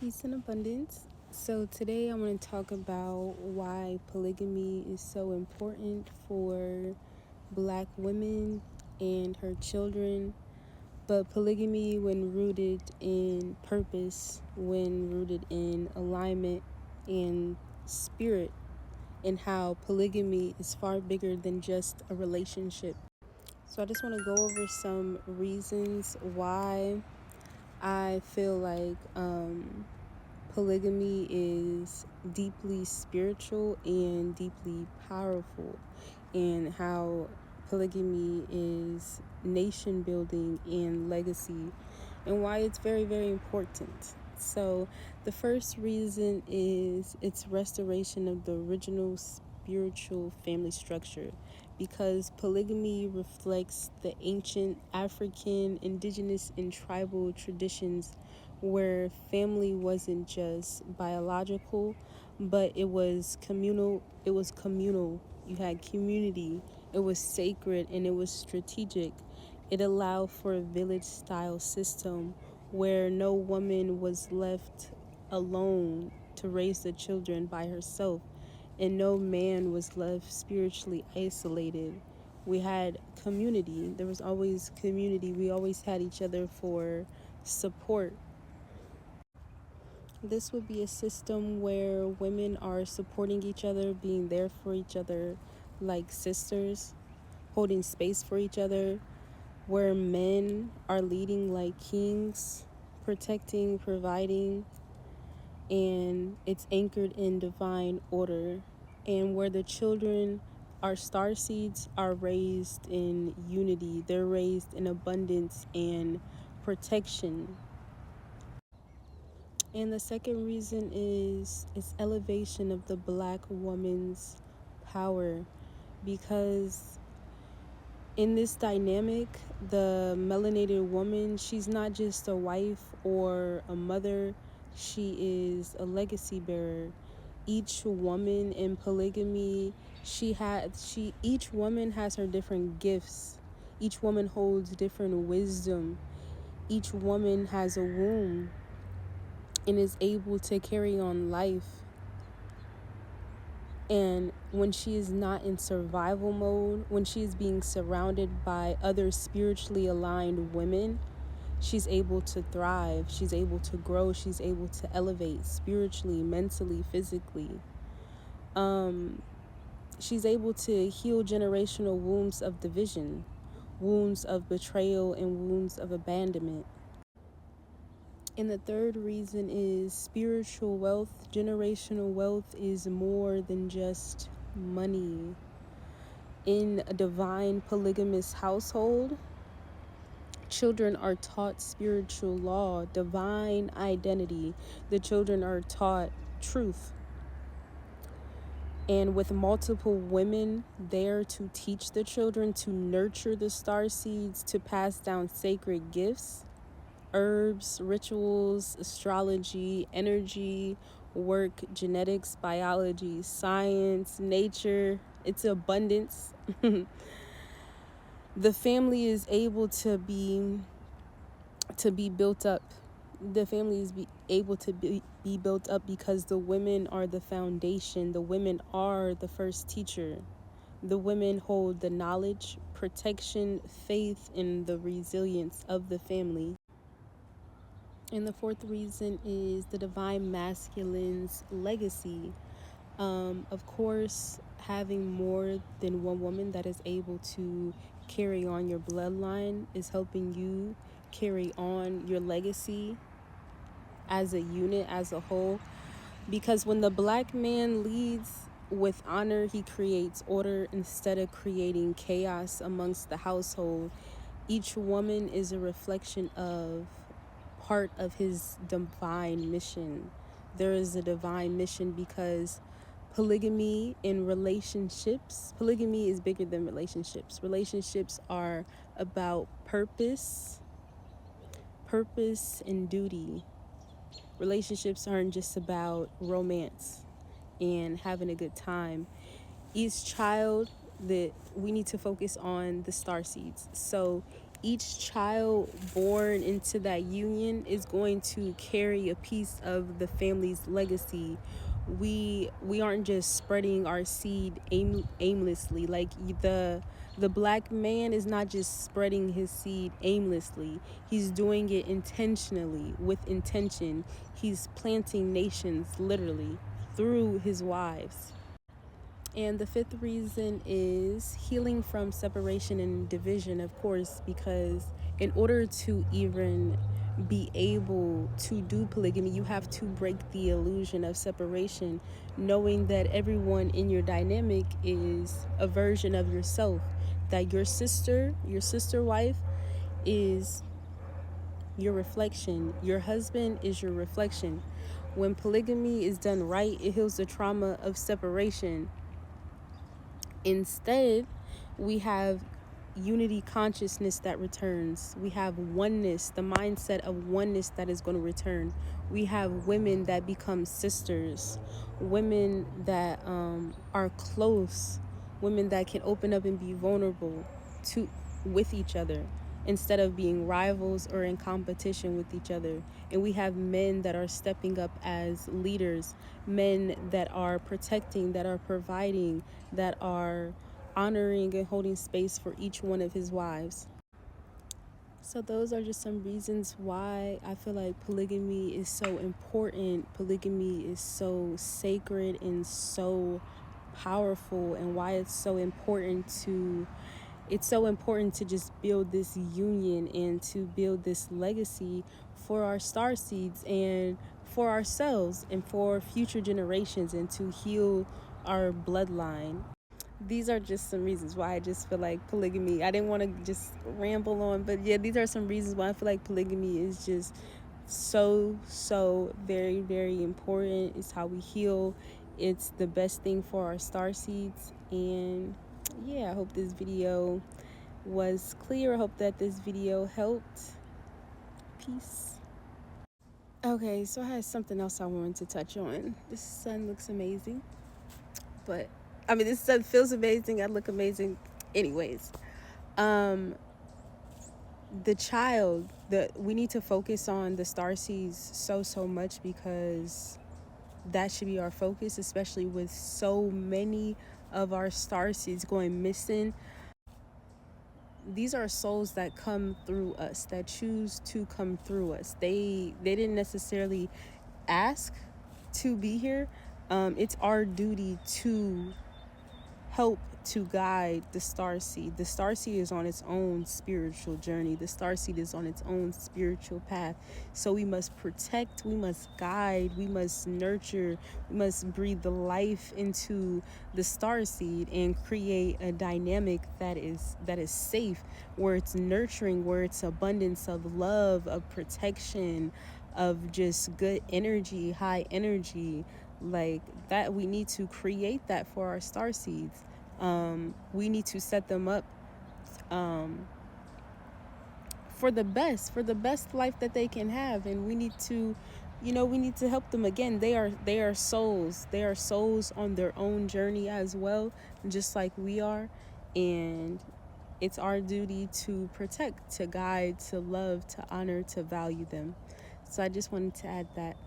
Peace and abundance. So, today I want to talk about why polygamy is so important for Black women and her children. But polygamy, when rooted in purpose, when rooted in alignment and spirit, and how polygamy is far bigger than just a relationship. So, I just want to go over some reasons why I feel like polygamy is deeply spiritual and deeply powerful, and how polygamy is nation building and legacy, and why it's very, very important. So, the first reason is its restoration of the original spiritual family structure, because polygamy reflects the ancient African, indigenous, and tribal traditions where family wasn't just biological, but it was communal. You had community. It was sacred and it was strategic. It allowed for a village style system where no woman was left alone to raise the children by herself, and no man was left spiritually isolated. We had community. There was always community. We always had each other for support. This would be a system where women are supporting each other, being there for each other like sisters, holding space for each other, where men are leading like kings, protecting, providing, and it's anchored in divine order, and where the children, our star seeds, are raised in unity. They're raised in abundance and protection. And the second reason is its elevation of the Black woman's power, because in this dynamic, the melanated woman, she's not just a wife or a mother, she is a legacy bearer. Each woman in polygamy, each woman has her different gifts. Each woman holds different wisdom. Each woman has a womb and is able to carry on life. And when she is not in survival mode, when she is being surrounded by other spiritually aligned women, she's able to thrive, she's able to grow, she's able to elevate spiritually, mentally, physically. She's able to heal generational wounds of division, wounds of betrayal, and wounds of abandonment. And the third reason is spiritual wealth. Generational wealth is more than just money. In a divine polygamous household, children are taught spiritual law, divine identity. The children are taught truth. And with multiple women there to teach the children, to nurture the star seeds, to pass down sacred gifts, herbs, rituals, astrology, energy, work, genetics, biology, science, nature, its abundance. The family is able to be built up. The family is able to be built up because the women are the foundation. The women are the first teacher. The women hold the knowledge, protection, faith, and the resilience of the family. And the fourth reason is the divine masculine's legacy. Of course, having more than one woman that is able to carry on your bloodline is helping you carry on your legacy as a unit, as a whole. Because when the Black man leads with honor, he creates order instead of creating chaos amongst the household. Each woman is a reflection of part of his divine mission. There is a divine mission because polygamy in relationships, polygamy is bigger than relationships. Relationships are about purpose and duty. Relationships aren't just about romance and having a good time. Each child, that we need to focus on the star seeds. So each child born into that union is going to carry a piece of the family's legacy. We aren't just spreading our seed aimlessly. Like the black man is not just spreading his seed aimlessly. He's doing it intentionally, with intention. He's planting nations literally through his wives. And the fifth reason is healing from separation and division, of course, because in order to even be able to do polygamy, you have to break the illusion of separation, knowing that everyone in your dynamic is a version of yourself, that your sister wife is your reflection, your husband is your reflection. When polygamy is done right, it heals the trauma of separation. Instead, we have unity consciousness that returns. We have oneness, the mindset of oneness that is going to return. We have women that become sisters, women that are close, women that can open up and be vulnerable to with each other instead of being rivals or in competition with each other. And we have men that are stepping up as leaders, men that are protecting, that are providing, that are honoring and holding space for each one of his wives. So those are just some reasons why I feel like polygamy is so important. Polygamy is so sacred and so powerful, and why it's so important to just build this union and to build this legacy for our star seeds and for ourselves and for future generations, and to heal our bloodline. These are just some reasons why I just feel like polygamy, I didn't want to just ramble on, but yeah, these are some reasons why I feel like polygamy is just so very, very important. It's how we heal. It's the best thing for our star seeds. And yeah, I hope this video was clear. I hope that this video helped. Peace. Okay, so I had something else I wanted to touch on. This sun looks amazing, but I mean, this sun feels amazing. I look amazing anyways. The child, we need to focus on the star seeds so much, because that should be our focus, especially with so many of our star seeds going missing. These are souls that come through us, that choose to come through us. They didn't necessarily ask to be here. It's our duty to help to guide the starseed. The starseed is on its own spiritual journey. The starseed is on its own spiritual path. So we must protect, we must guide, we must nurture, we must breathe the life into the starseed and create a dynamic that is safe, where it's nurturing, where it's abundance of love, of protection, of just good energy, high energy. Like that, we need to create that for our star seeds. We need to set them up for the best life that they can have, and we need to help them. Again, they are souls. They are souls on their own journey as well, just like we are. And it's our duty to protect, to guide, to love, to honor, to value them. So I just wanted to add that.